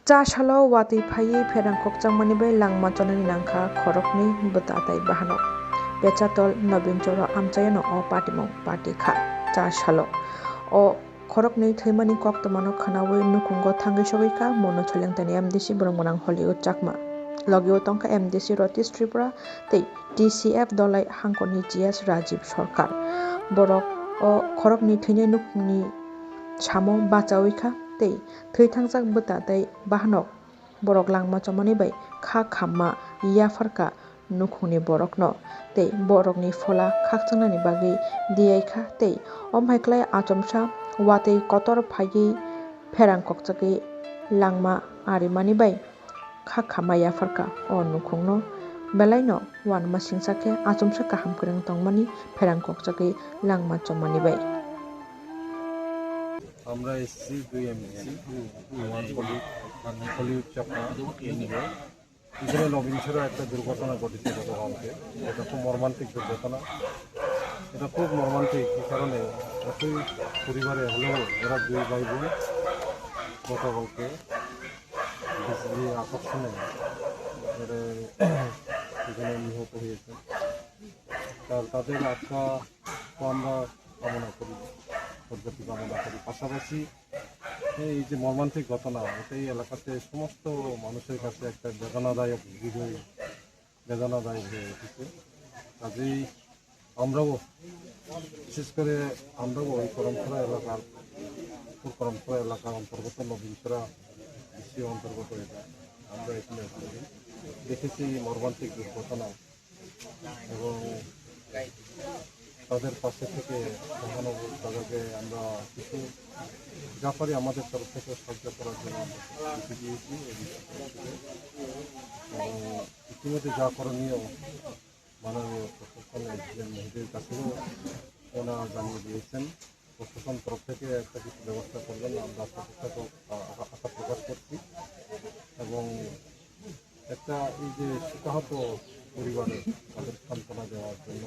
Cha shalo wati phayi pherangkok changmani bai langma chonani nangkha khorokni bwtatai bahano Bechatol Nobin Choro amchayano o patimong party kha cha shalo o khorokni thymani koktomano khanawi nukungo thangi sogika mono cholengtani MDC Borongmonang Hollywood Chakma Logio tongka MDC Rotis Tripura tei TCF dolai hangkoni GS Rajiv Sarkar borok o khorokni thynai nukni samo bachawika tei thwithangjak bwtatai bahanok borok langma chomani bai kha khamma yafarka nukhungni borokno tei borokni fola khakchangnani bagui diyaikha tei omhaiklai achomsa watui kotor phaiyi pherangkokchagui langma arimani bai kha khamma yafarka o nukhungno belai no uanma singsa khe achomsa kaham kwrwng tongmani pherangkokchagui langma chomani bai আমরা এসেছি দুই MAC Hollywood চাপা নিয়ে এখানে নবীনছড়া একটা দুর্ঘটনা ঘটেছে গতকালকে এটা খুব মর্মান্তিক দুর্ঘটনা এটা খুব মর্মান্তিক এই কারণে একই পরিবারে হলেও এরা দুই ভাই বোন গতকালকে বিজলি আকর্ষণে এখানে নিহত হয়েছে তাদের আত্মা তো আমরা কামনা করি পদ্ধতি কামনা করি পাশাপাশি এই যে মর্মান্তিক ঘটনা এটাই এলাকাতে সমস্ত মানুষের কাছে একটা বেদনাদায়ক বেদনাদায়ক হয়ে উঠেছে কাজেই আমরাও বিশেষ করে আমরাও ওই করমছড়া এলাকার অন্তর্গত নবীনছড়া বিশ্বের অন্তর্গত এটা আমরা এখানে দেখেছি মর্মান্তিক দুর্ঘটনা এবং তাদের পাশে থেকে সহানুভূতি তাদেরকে আমরা কিছু যা পারি আমাদের তরফ থেকে সাহায্য করার জন্য আমরা কিছু দিয়েছি এবং ইতিমধ্যে যা করণীয় মাননীয় প্রশাসন এসডিএম মহোদয়ের কাছেও ওনারা জানিয়ে দিয়েছেন প্রশাসন তরফ থেকে একটা কিছু ব্যবস্থা করবেন আমরা আশা প্রকাশ করছি এবং একটা এই যে শোকাহত পরিবারে তাদের সান্ত্বনা দেওয়ার জন্য